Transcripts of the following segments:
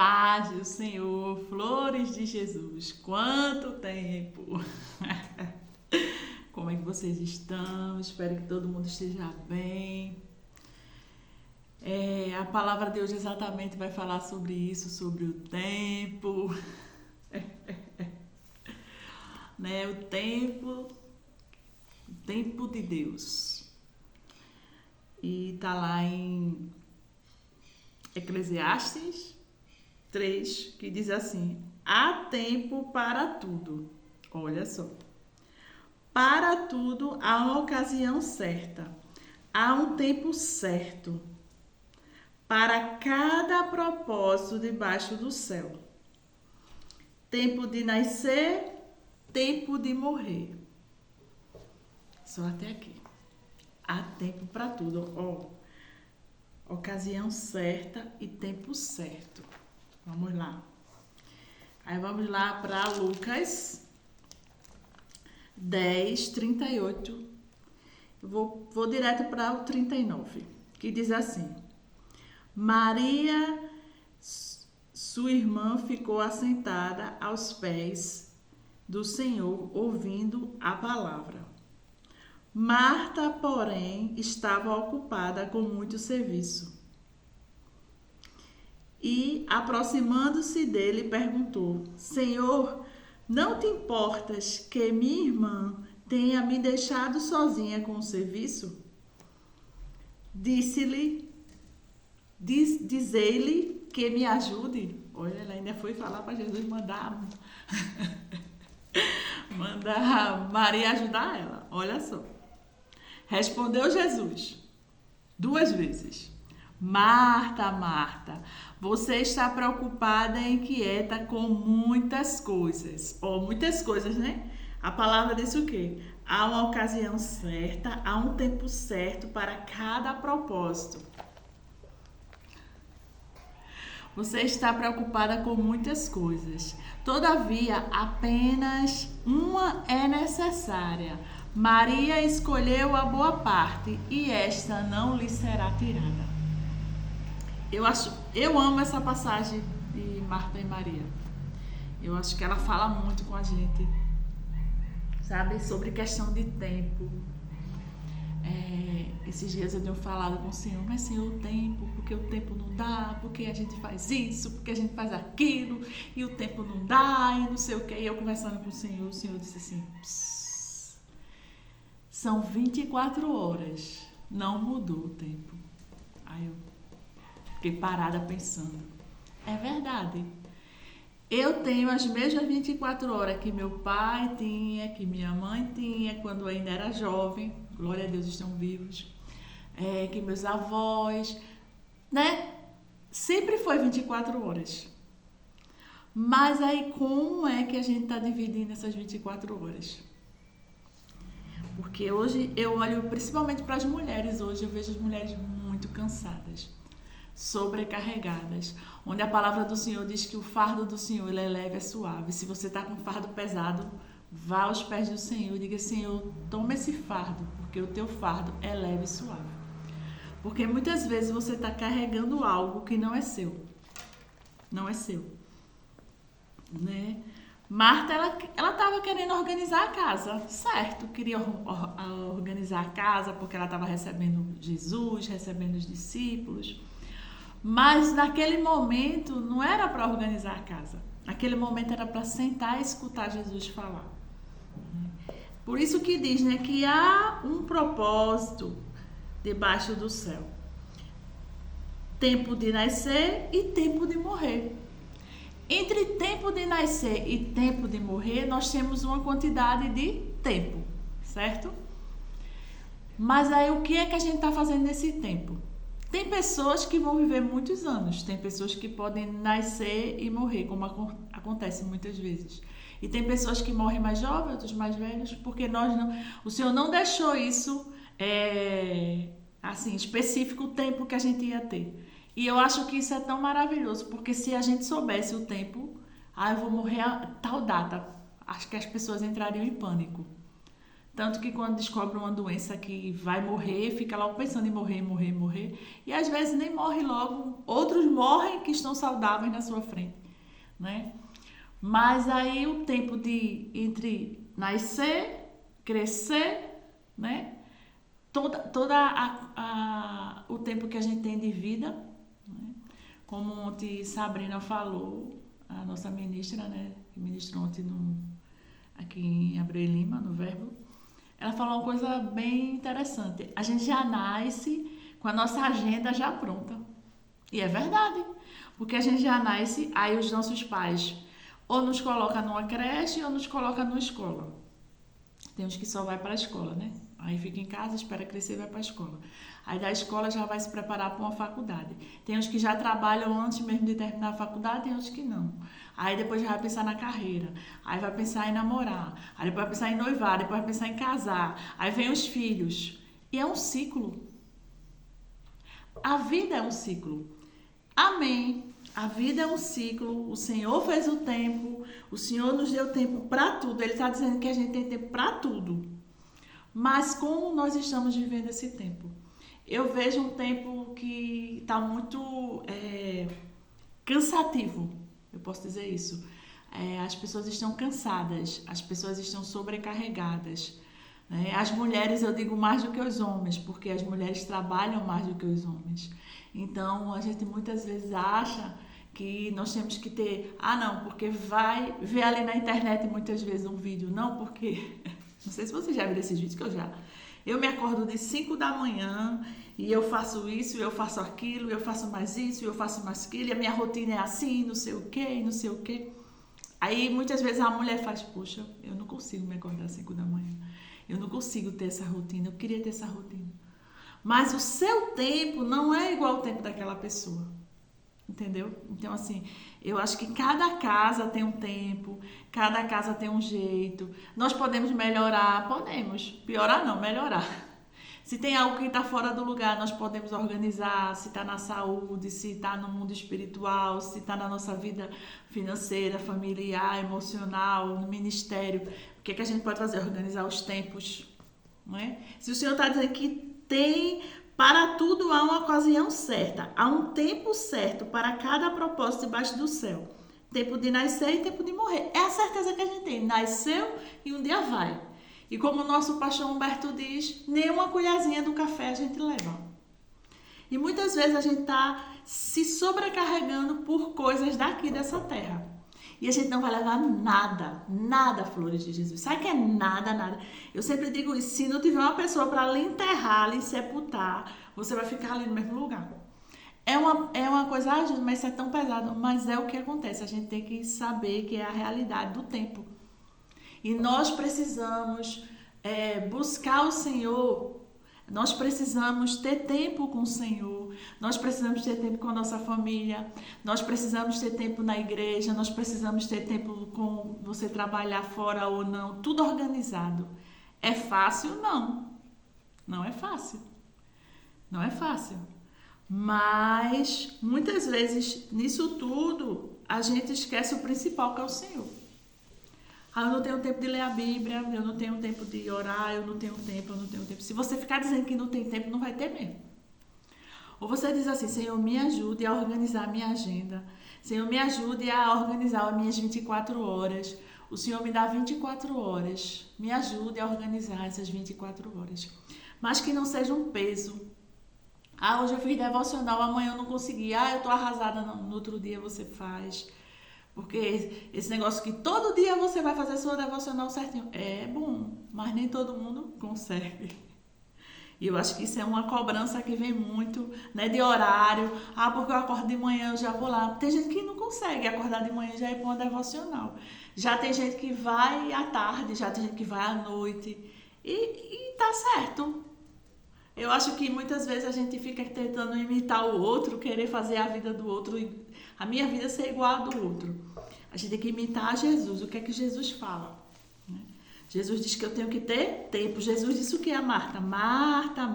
Paz do Senhor, flores de Jesus, quanto tempo! Como é que vocês estão? Espero que todo mundo esteja bem. A palavra de hoje exatamente vai falar sobre isso, sobre o tempo, né? O tempo de Deus. E tá lá em Eclesiastes 3, que diz assim: há tempo para tudo. Olha só. Para tudo há uma ocasião certa. Há um tempo certo para cada propósito debaixo do céu. Tempo de nascer, tempo de morrer. Só até aqui. Há tempo para tudo. Ocasião certa e tempo certo. Vamos lá. Aí vamos lá para Lucas 10, 38. Vou direto para o 39, que diz assim: Maria, sua irmã, ficou assentada aos pés do Senhor, ouvindo a palavra. Marta, porém, estava ocupada com muito serviço. E, aproximando-se dele, perguntou: Senhor, não te importas que minha irmã tenha me deixado sozinha com o serviço? Dizei-lhe que me ajude. Olha, ela ainda foi falar para Jesus mandar Maria ajudar ela. Olha só. Respondeu Jesus 2 vezes: Marta, Marta, você está preocupada e inquieta com muitas coisas. Muitas coisas, né? A palavra diz o quê? Há uma ocasião certa, há um tempo certo para cada propósito. Você está preocupada com muitas coisas. Todavia, apenas uma é necessária. Maria escolheu a boa parte e esta não lhe será tirada. Eu amo essa passagem de Marta e Maria. Eu acho que ela fala muito com a gente, sabe, sobre questão de tempo. Esses dias eu tenho falado com o Senhor: mas Senhor, o tempo, porque o tempo não dá, porque a gente faz isso, porque a gente faz aquilo, e o tempo não dá, e não sei o que. E eu conversando com o Senhor disse assim: são 24 horas, não mudou o tempo. Aí eu fiquei parada pensando: é verdade. Eu tenho as mesmas 24 horas que meu pai tinha, que minha mãe tinha quando ainda era jovem. Glória a Deus, estão vivos. Que meus avós, né? Sempre foi 24 horas. Mas aí como é que a gente está dividindo essas 24 horas? Porque hoje eu olho principalmente para as mulheres. Hoje eu vejo as mulheres muito cansadas, sobrecarregadas, onde a palavra do Senhor diz que o fardo do Senhor ele é leve, é suave. Se você está com um fardo pesado, vá aos pés do Senhor e diga: Senhor, toma esse fardo, porque o teu fardo é leve e suave. Porque muitas vezes você está carregando algo que não é seu. Não é seu. Né? Marta, ela estava querendo organizar a casa, certo? Queria organizar a casa porque ela estava recebendo Jesus, recebendo os discípulos. Mas naquele momento não era para organizar a casa. Naquele momento era para sentar e escutar Jesus falar. Por isso que diz, né, que há um propósito debaixo do céu. Tempo de nascer e tempo de morrer. Entre tempo de nascer e tempo de morrer, nós temos uma quantidade de tempo, certo? Mas aí o que é que a gente está fazendo nesse tempo? Tem pessoas que vão viver muitos anos, tem pessoas que podem nascer e morrer, como acontece muitas vezes. E tem pessoas que morrem mais jovens, outros mais velhos, porque o Senhor não deixou isso assim, específico o tempo que a gente ia ter. E eu acho que isso é tão maravilhoso, porque se a gente soubesse o tempo, eu vou morrer a tal data, acho que as pessoas entrariam em pânico. Tanto que quando descobre uma doença que vai morrer, fica logo pensando em morrer, morrer, morrer. E às vezes nem morre logo. Outros morrem que estão saudáveis na sua frente, né? Mas aí o tempo entre nascer, crescer, né? O tempo que a gente tem de vida, né? Como ontem Sabrina falou, a nossa ministra, né? Que ministrou ontem aqui em Abreu e Lima, no Verbo. Ela falou uma coisa bem interessante. A gente já nasce com a nossa agenda já pronta. E é verdade. Porque a gente já nasce, aí os nossos pais ou nos colocam numa creche ou nos colocam numa escola. Tem uns que só vai para a escola, né? Aí fica em casa, espera crescer e vai para a escola. Aí da escola já vai se preparar para uma faculdade. Tem uns que já trabalham antes mesmo de terminar a faculdade, tem uns que não. Aí depois já vai pensar na carreira. Aí vai pensar em namorar. Aí depois vai pensar em noivar, depois vai pensar em casar. Aí vem os filhos. E é um ciclo. A vida é um ciclo. Amém. A vida é um ciclo. O Senhor fez o tempo. O Senhor nos deu tempo para tudo. Ele está dizendo que a gente tem tempo para tudo. Mas como nós estamos vivendo esse tempo? Eu vejo um tempo que está muito cansativo, eu posso dizer isso. As pessoas estão cansadas, as pessoas estão sobrecarregadas. Né? As mulheres, eu digo mais do que os homens, porque as mulheres trabalham mais do que os homens. Então, a gente muitas vezes acha que nós temos que ter... não, porque vai ver ali na internet muitas vezes um vídeo. Não, porque... Não sei se você já viu esses vídeos, que eu já. Eu me acordo de 5 da manhã e eu faço isso, eu faço aquilo, eu faço mais isso, eu faço mais aquilo, e a minha rotina é assim, não sei o quê, não sei o quê. Aí muitas vezes a mulher faz, poxa, eu não consigo me acordar às 5 da manhã. Eu não consigo ter essa rotina, eu queria ter essa rotina. Mas o seu tempo não é igual ao tempo daquela pessoa. Entendeu? Então, assim, eu acho que cada casa tem um tempo, cada casa tem um jeito. Nós podemos melhorar, podemos. Piorar não, melhorar. Se tem algo que está fora do lugar, nós podemos organizar, se está na saúde, se está no mundo espiritual, se está na nossa vida financeira, familiar, emocional, no ministério. O que é que a gente pode fazer? Organizar os tempos. Não é? Se o Senhor está dizendo que tem... Para tudo há uma ocasião certa, há um tempo certo para cada propósito debaixo do céu. Tempo de nascer e tempo de morrer. É a certeza que a gente tem. Nasceu e um dia vai. E como o nosso pastor Humberto diz, nem uma colherzinha do café a gente leva. E muitas vezes a gente está se sobrecarregando por coisas daqui dessa terra. E a gente não vai levar nada, flores de Jesus. Sabe que é nada? Eu sempre digo isso, se não tiver uma pessoa para lhe enterrar, lhe sepultar, você vai ficar ali no mesmo lugar. É uma coisa, mas isso é tão pesado, mas é o que acontece. A gente tem que saber que é a realidade do tempo. E nós precisamos buscar o Senhor, nós precisamos ter tempo com o Senhor, nós precisamos ter tempo com a nossa família, nós precisamos ter tempo na igreja, nós precisamos ter tempo com você trabalhar fora ou não, tudo organizado. É fácil? Não. Não é fácil. Não é fácil. Mas, muitas vezes, nisso tudo, a gente esquece o principal, que é o Senhor. Eu não tenho tempo de ler a Bíblia, eu não tenho tempo de orar, eu não tenho tempo. Se você ficar dizendo que não tem tempo, não vai ter mesmo. Ou você diz assim, Senhor, me ajude a organizar a minha agenda. Senhor, me ajude a organizar as minhas 24 horas. O Senhor me dá 24 horas. Me ajude a organizar essas 24 horas. Mas que não seja um peso. Hoje eu fiz devocional, amanhã eu não consegui. Eu tô arrasada, no outro dia você faz. Porque esse negócio que todo dia você vai fazer sua devocional certinho, é bom, mas nem todo mundo consegue. E eu acho que isso é uma cobrança que vem muito, né, de horário. Porque eu acordo de manhã, eu já vou lá. Tem gente que não consegue acordar de manhã e já ir para uma devocional. Já tem gente que vai à tarde, já tem gente que vai à noite. E tá certo. Eu acho que muitas vezes a gente fica tentando imitar o outro, querer fazer a vida do outro, a minha vida ser igual a do outro. A gente tem que imitar Jesus. O que é que Jesus fala? Jesus diz que eu tenho que ter tempo. Jesus disse o que a Marta? Marta,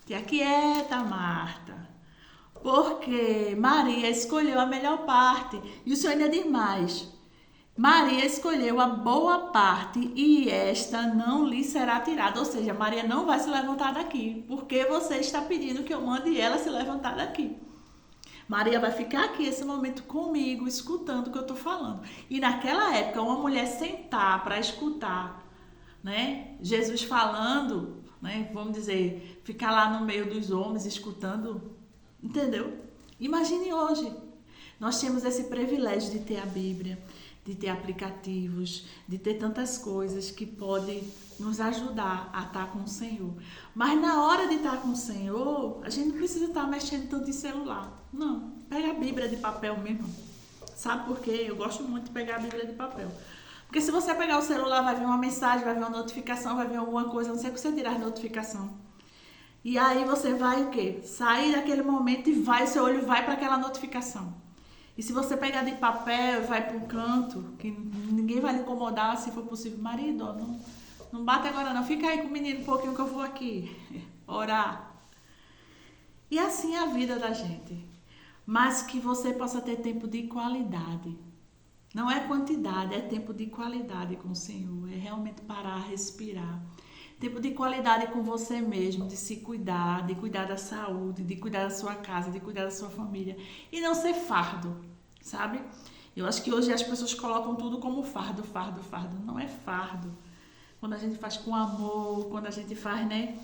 te aquieta, Marta. Porque Maria escolheu a melhor parte. E o Senhor ainda diz mais. Maria escolheu a boa parte e esta não lhe será tirada. Ou seja, Maria não vai se levantar daqui, porque você está pedindo que eu mande ela se levantar daqui. Maria vai ficar aqui esse momento comigo, escutando o que eu estou falando. E naquela época, uma mulher sentar para escutar, né, Jesus falando, né, vamos dizer, ficar lá no meio dos homens escutando, entendeu? Imagine hoje. Nós temos esse privilégio de ter a Bíblia, de ter aplicativos, de ter tantas coisas que podem nos ajudar a estar com o Senhor. Mas na hora de estar com o Senhor, a gente não precisa estar mexendo tanto em celular. Não, pega a Bíblia de papel mesmo. Sabe por quê? Eu gosto muito de pegar a Bíblia de papel. Porque se você pegar o celular, vai vir uma mensagem, vai vir uma notificação, vai vir alguma coisa, não sei o que você tirar as notificação. E aí você vai o quê? Sair daquele momento e vai, o seu olho vai para aquela notificação. E se você pegar de papel, vai para um canto, que ninguém vai lhe incomodar, se for possível. Marido, ó, não bate agora não, fica aí com o menino um pouquinho que eu vou aqui orar. E assim é a vida da gente. Mas que você possa ter tempo de qualidade. Não é quantidade, é tempo de qualidade com o Senhor. É realmente parar, respirar. Tempo de qualidade com você mesmo, de se cuidar, de cuidar da saúde, de cuidar da sua casa, de cuidar da sua família. E não ser fardo, sabe? Eu acho que hoje as pessoas colocam tudo como fardo, fardo, fardo. Não é fardo. Quando a gente faz com amor, quando a gente faz, né,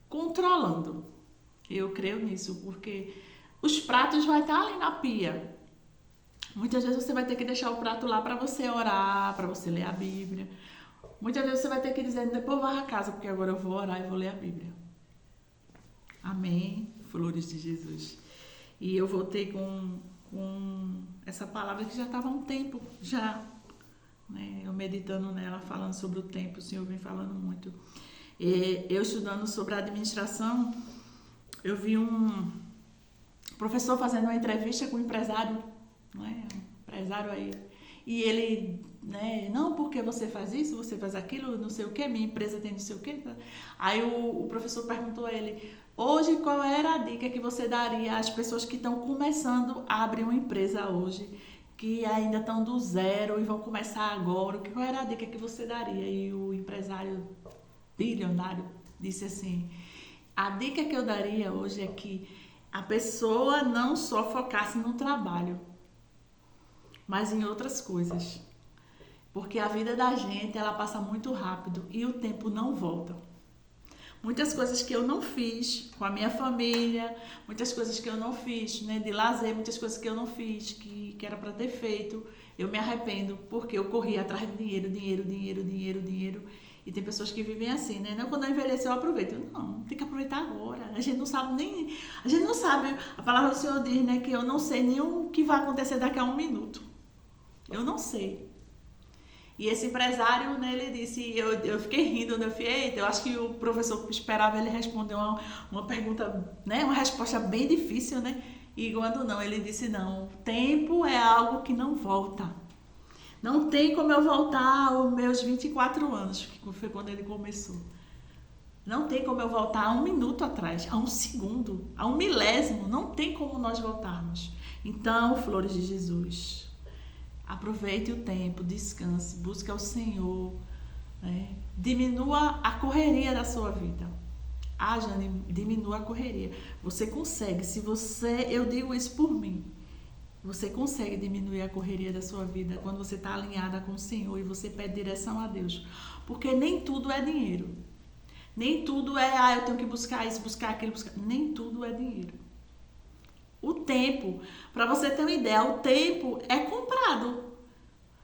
controlando. Eu creio nisso, porque os pratos vão estar ali na pia. Muitas vezes você vai ter que deixar o prato lá para você orar, para você ler a Bíblia. Muitas vezes você vai ter que dizer, depois varra a casa, porque agora eu vou orar e vou ler a Bíblia. Amém. Flores de Jesus. E eu voltei com essa palavra que já estava há um tempo, já, né? Eu meditando nela, falando sobre o tempo, o Senhor vem falando muito. E eu estudando sobre a administração, eu vi um professor fazendo uma entrevista com um empresário, né? Um empresário aí. E ele, né, não, porque você faz isso, você faz aquilo, não sei o que, minha empresa tem não sei o que. Aí o professor perguntou a ele, hoje qual era a dica que você daria às pessoas que estão começando a abrir uma empresa hoje, que ainda estão do zero e vão começar agora, qual era a dica que você daria? E o empresário bilionário disse assim, a dica que eu daria hoje é que a pessoa não só focasse no trabalho, mas em outras coisas. Porque a vida da gente, ela passa muito rápido e o tempo não volta. Muitas coisas que eu não fiz com a minha família, muitas coisas que eu não fiz, né, de lazer, muitas coisas que eu não fiz, que era para ter feito, eu me arrependo, porque eu corri atrás de dinheiro, dinheiro, dinheiro, dinheiro, dinheiro. E tem pessoas que vivem assim, né? Não, quando eu envelhecer eu aproveito. Não, tem que aproveitar agora. A gente não sabe nem... A gente não sabe. A palavra do Senhor diz, né, que eu não sei nem o que vai acontecer daqui a um minuto. Eu não sei. E esse empresário, né, ele disse, eu fiquei rindo, né, eu fiquei, eita, eu acho que o professor esperava ele responder uma pergunta, né, uma resposta bem difícil, né, e quando não, ele disse, não, tempo é algo que não volta. Não tem como eu voltar aos meus 24 anos, que foi quando ele começou. Não tem como eu voltar a um minuto atrás, a um segundo, a um milésimo, não tem como nós voltarmos. Então, flores de Jesus, aproveite o tempo, descanse, busque ao Senhor, né? Diminua a correria da sua vida. Ah, Jane, diminua a correria. Você consegue, eu digo isso por mim, você consegue diminuir a correria da sua vida quando você está alinhada com o Senhor e você pede direção a Deus. Porque nem tudo é dinheiro. Nem tudo é, eu tenho que buscar isso, buscar aquilo, buscar... Nem tudo é dinheiro. O tempo, para você ter uma ideia, o tempo é comprado.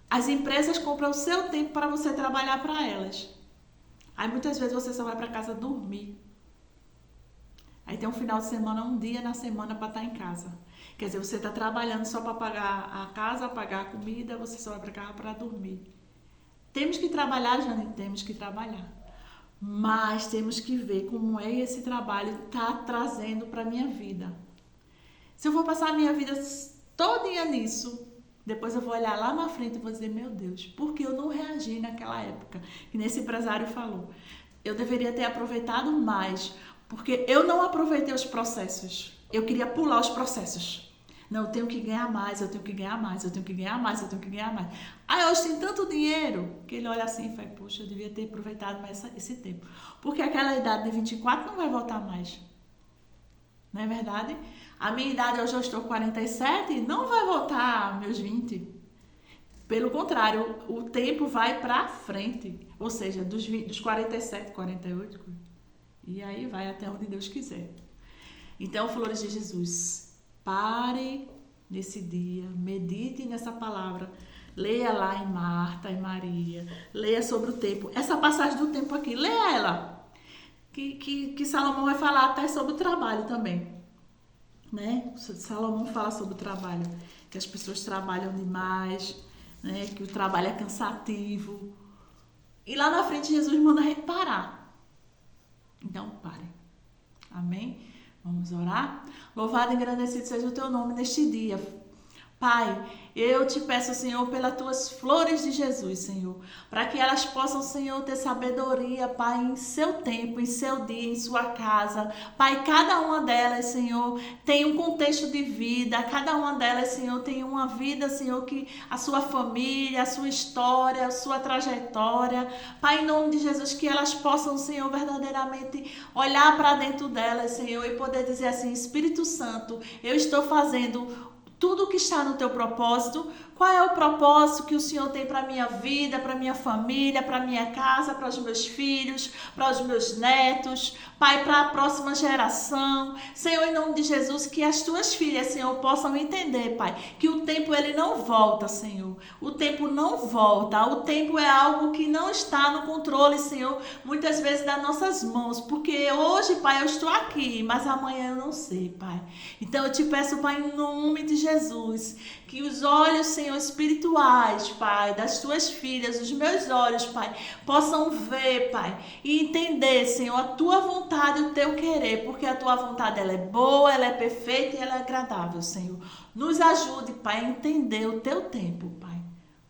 As empresas compram o seu tempo para você trabalhar para elas. Aí muitas vezes você só vai para casa dormir. Aí tem um final de semana, um dia na semana para estar em casa. Quer dizer, você está trabalhando só para pagar a casa, pagar a comida, você só vai para casa para dormir. Temos que trabalhar, Jane, temos que trabalhar. Mas temos que ver como é esse trabalho está trazendo para a minha vida. Se eu vou passar a minha vida todinha nisso, depois eu vou olhar lá na frente e vou dizer, meu Deus, por que eu não reagi naquela época? Que nesse empresário falou. Eu deveria ter aproveitado mais, porque eu não aproveitei os processos. Eu queria pular os processos. Não, eu tenho que ganhar mais, eu tenho que ganhar mais, eu tenho que ganhar mais, eu tenho que ganhar mais. Aí hoje tem tanto dinheiro que ele olha assim e fala, poxa, eu devia ter aproveitado mais esse tempo. Porque aquela idade de 24 não vai voltar mais. Não é verdade? A minha idade, hoje eu estou com 47, não vai voltar meus 20. Pelo contrário, o tempo vai para frente. Ou seja, dos 47, 48, e aí vai até onde Deus quiser. Então, Flores de Jesus, pare nesse dia, medite nessa palavra, leia lá em Marta e Maria, leia sobre o tempo. Essa passagem do tempo aqui, leia ela, que Salomão vai falar até sobre o trabalho também. Né? Salomão fala sobre o trabalho, que as pessoas trabalham demais, né? Que o trabalho é cansativo. E lá na frente Jesus manda a gente parar. Então, pare. Amém? Vamos orar? Louvado e engrandecido seja o teu nome neste dia. Pai, eu te peço, Senhor, pelas tuas flores de Jesus, Senhor, para que elas possam, Senhor, ter sabedoria, Pai, em seu tempo, em seu dia, em sua casa. Pai, cada uma delas, Senhor, tem um contexto de vida, cada uma delas, Senhor, tem uma vida, Senhor, que a sua família, a sua história, a sua trajetória. Pai, em nome de Jesus, que elas possam, Senhor, verdadeiramente olhar para dentro delas, Senhor, e poder dizer assim, Espírito Santo, eu estou fazendo tudo que está no teu propósito. Qual é o propósito que o Senhor tem para a minha vida, para a minha família, para a minha casa, para os meus filhos, para os meus netos, Pai, para a próxima geração. Senhor, em nome de Jesus, que as tuas filhas, Senhor, possam entender, Pai, que o tempo ele não volta, Senhor. O tempo não volta. O tempo é algo que não está no controle, Senhor, muitas vezes das nossas mãos, porque hoje, Pai, eu estou aqui, mas amanhã eu não sei, Pai. Então eu te peço, Pai, em nome de Jesus, que os olhos, Senhor, espirituais, Pai, das tuas filhas, os meus olhos, Pai, possam ver, Pai, e entender, Senhor, a tua vontade, o teu querer, porque a tua vontade, ela é boa, ela é perfeita e ela é agradável, Senhor. Nos ajude, Pai, a entender o teu tempo, Pai,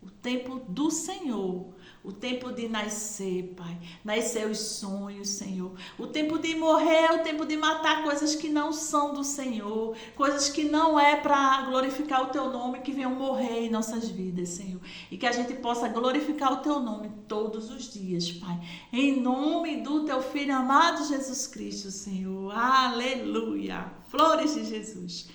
o tempo do Senhor. O tempo de nascer, Pai, nascer os sonhos, Senhor. O tempo de morrer, o tempo de matar coisas que não são do Senhor, coisas que não é para glorificar o teu nome, que venham morrer em nossas vidas, Senhor. E que a gente possa glorificar o teu nome todos os dias, Pai. Em nome do teu Filho amado Jesus Cristo, Senhor. Aleluia. Flores de Jesus.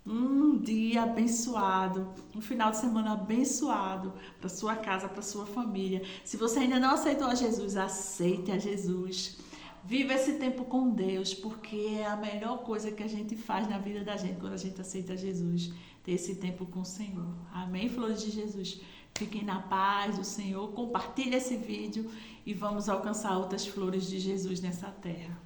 Um dia abençoado, um final de semana abençoado para sua casa, para sua família. Se você ainda não aceitou a Jesus, aceite a Jesus. Viva esse tempo com Deus, porque é a melhor coisa que a gente faz na vida da gente quando a gente aceita Jesus. Ter esse tempo com o Senhor. Amém, flores de Jesus? Fiquem na paz do Senhor. Compartilhe esse vídeo e vamos alcançar outras flores de Jesus nessa terra.